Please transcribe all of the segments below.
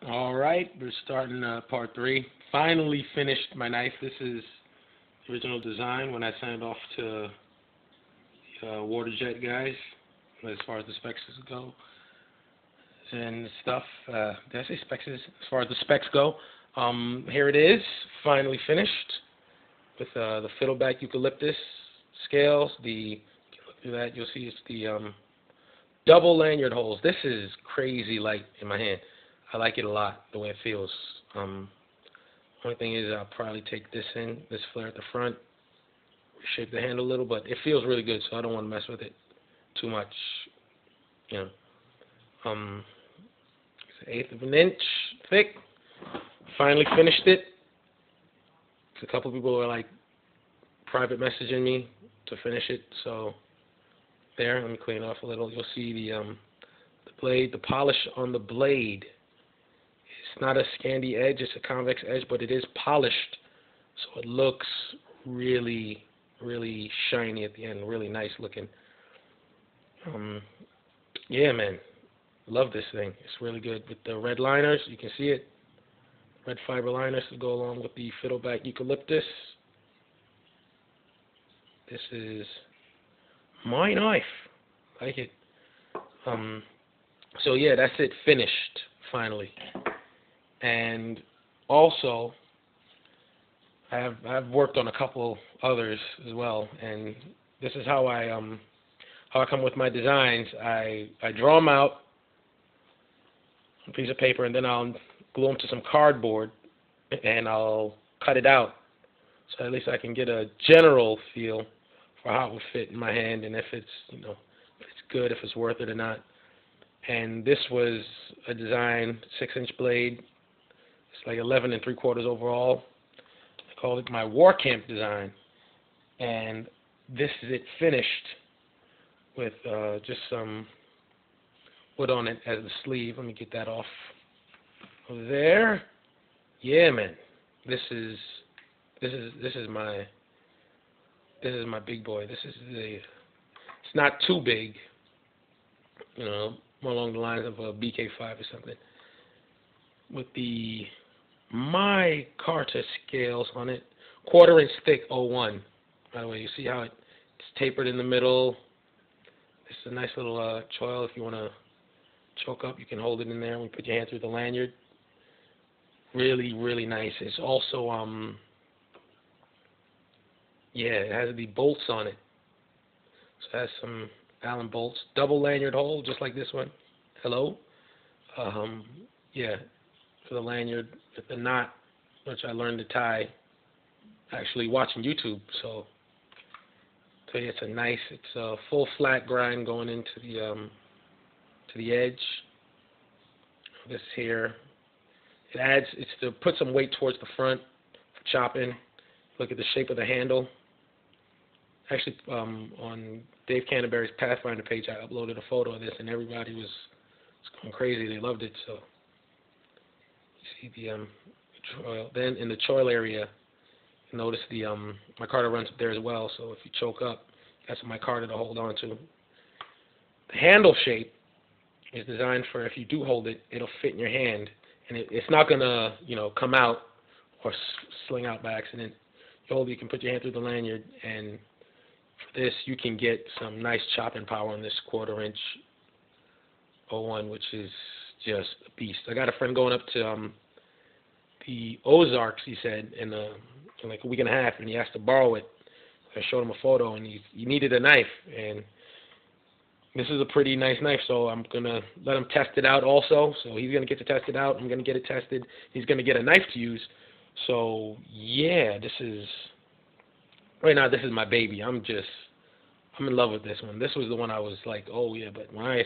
All right, we're starting part three. Finally finished my knife. This is the original design when I sent it off to the water jet guys as far as the specs go and stuff. Did I say specs? As far as the specs go, here it is, finally finished with the fiddleback eucalyptus scales. If you look through that, you'll see it's the double lanyard holes. This is crazy light in my hand. I like it a lot, the way it feels. Only thing is I'll probably take this flare at the front, reshape the handle a little, but it feels really good, so I don't want to mess with it too much. You know, it's an eighth of an inch thick. Finally finished it. A couple people were like private messaging me to finish it, so there. Let me clean it off a little. You'll see the blade, the polish on the blade. It's not a Scandi edge, it's a convex edge, but it is polished, so it looks really, really shiny at the end, really nice looking. Yeah, man, love this thing. It's really good with the red liners. You can see it, red fiber liners to go along with the fiddleback eucalyptus. This is my knife. Like it. So yeah, that's it. Finished finally. And also, I've worked on a couple others as well. And this is how I come with my designs. I draw them out on a piece of paper, and then I'll glue them to some cardboard, and I'll cut it out, so at least I can get a general feel for how it would fit in my hand, and if it's if it's good, if it's worth it or not. And this was a design, 6-inch blade. It's like 11 3/4 overall. I called it my War Camp design, and this is it finished with just some wood on it as the sleeve. Let me get that off over there. Yeah, man, this is my big boy. It's not too big, more along the lines of a BK5 or something. With the micarta scales on it, 1/4 inch thick 01. By the way, you see how it's tapered in the middle. This is a nice little choil. If you want to choke up, you can hold it in there and put your hand through the lanyard. Really, really nice. It's also it has the bolts on it. So it has some Allen bolts, double lanyard hole, just like this one. Hello. Yeah, for the lanyard with the knot, which I learned to tie actually watching YouTube. So yeah, it's a full flat grind going into the to the edge. This here, it's to put some weight towards the front for chopping. Look at the shape of the handle. Actually, on Dave Canterbury's Pathfinder page, I uploaded a photo of this, and everybody was going crazy. They loved it. So you see the choil. Then in the choil area, you notice the micarta runs up there as well. So if you choke up, that's a micarta to hold on to. The handle shape is designed for if you do hold it, it'll fit in your hand, and it's not gonna come out or sling out by accident. You hold it, you can put your hand through the lanyard, and for this you can get some nice chopping power on this 1/4 inch 01, which is just a beast. I got a friend going up to the Ozarks, he said, in like a week and a half, and he asked to borrow it. I showed him a photo, and he needed a knife, and this is a pretty nice knife, so I'm going to let him test it out also. So he's going to get to test it out. I'm going to get it tested. He's going to get a knife to use. So, yeah, right now this is my baby. I'm in love with this one. This was the one I was like, oh, yeah, but when I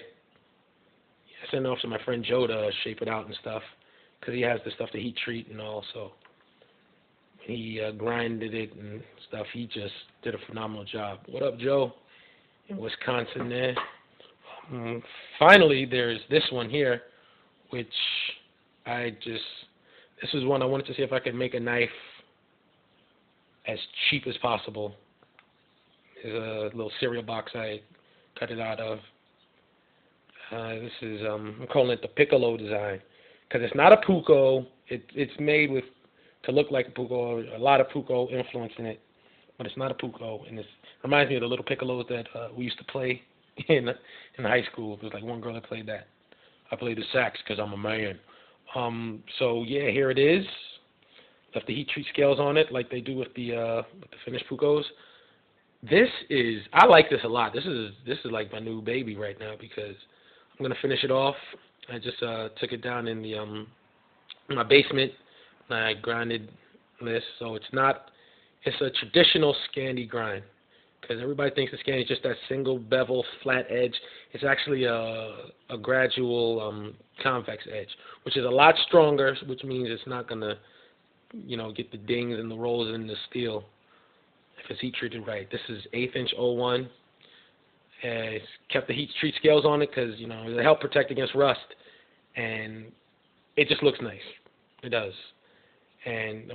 sent it off to my friend Joe to shape it out and stuff, because he has the stuff to heat treat and all, so he grinded it and stuff. He just did a phenomenal job. What up, Joe? In Wisconsin there. Finally, there's this one here, which this is one I wanted to see if I could make a knife as cheap as possible. There's a little cereal box I cut it out of. This is, I'm calling it the Piccolo design, because it's not a Puukko. It's made with to look like a Puukko, a lot of Puukko influence in it, but it's not a Puukko, and it reminds me of the little piccolos that we used to play in high school. There was like one girl that played that. I played the sax because I'm a man. So yeah, here it is. Left the heat treat scales on it like they do with the finished Puukkos. I like this a lot. This is like my new baby right now because I'm gonna finish it off. I just took it down in the in my basement and I grinded this, so it's a traditional Scandi grind because everybody thinks the Scandi is just that single bevel flat edge. It's actually a gradual convex edge, which is a lot stronger, which means it's not gonna get the dings and the rolls in the steel if it's heat treated right. This is 1/8 inch 01. It's kept the heat treat scales on it because it help protect against rust, and it just looks nice. It does. And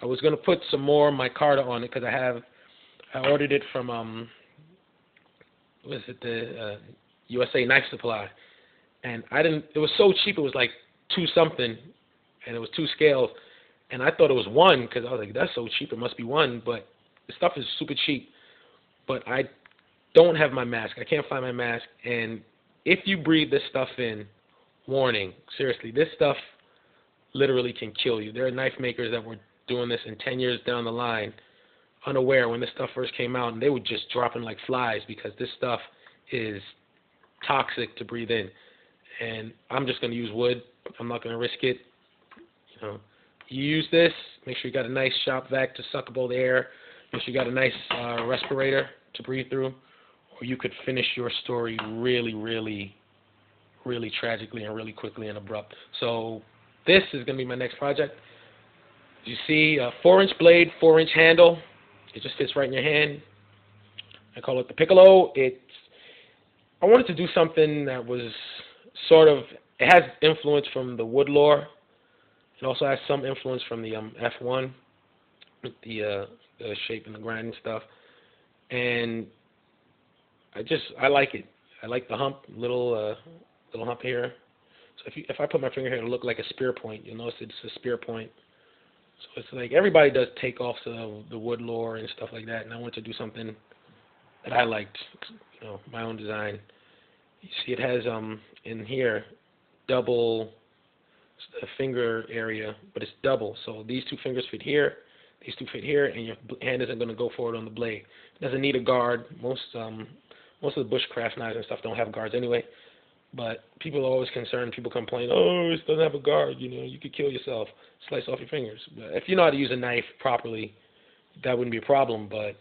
I was gonna put some more micarta on it because I ordered it from the USA Knife Supply, and it was so cheap. It was like 2 something, and it was 2 scales, and I thought it was 1 because I was like, that's so cheap, it must be 1. But the stuff is super cheap. But I don't have my mask. I can't find my mask, and if you breathe this stuff in, warning, seriously, this stuff literally can kill you. There are knife makers that were doing this in 10 years down the line, unaware when this stuff first came out, and they were just dropping like flies because this stuff is toxic to breathe in. And I'm just going to use wood. I'm not going to risk it. You use this, make sure you got a nice shop vac to suck up all the air. Make sure you got a nice respirator to breathe through, or you could finish your story really, really, really tragically and really quickly and abrupt. So this is going to be my next project. You see a 4-inch blade, 4-inch handle. It just fits right in your hand. I call it the Piccolo. I wanted to do something that was it has influence from the Woodlore. It also has some influence from the F1 with the shape and the grinding stuff. And I like it. I like the hump, little hump here. So if I put my finger here, it'll look like a spear point. You'll notice it's a spear point. So it's like everybody does takeoffs of the Woodlore and stuff like that, and I wanted to do something that I liked, my own design. You see, it has in here double finger area, but it's double. So these 2 fingers fit here, these 2 fit here, and your hand isn't going to go forward on the blade. It doesn't need a guard. Most of the bushcraft knives and stuff don't have guards anyway. But people are always concerned. People complain, oh, this doesn't have a guard. You could kill yourself, slice off your fingers. But if you know how to use a knife properly, that wouldn't be a problem. But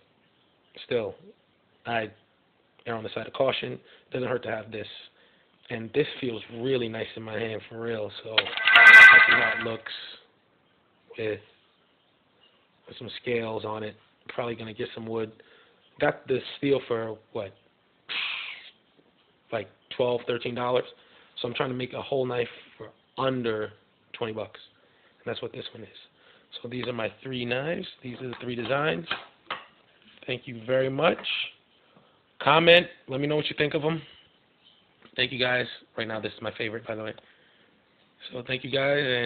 still, I err on the side of caution. It doesn't hurt to have this. And this feels really nice in my hand for real. So let's see how it looks with some scales on it. Probably going to get some wood. Got the steel for what? Like $12, $13. So I'm trying to make a whole knife for under $20. And that's what this one is. So these are my 3 knives. These are the 3 designs. Thank you very much. Comment. Let me know what you think of them. Thank you guys. Right now, this is my favorite, by the way. So thank you guys, and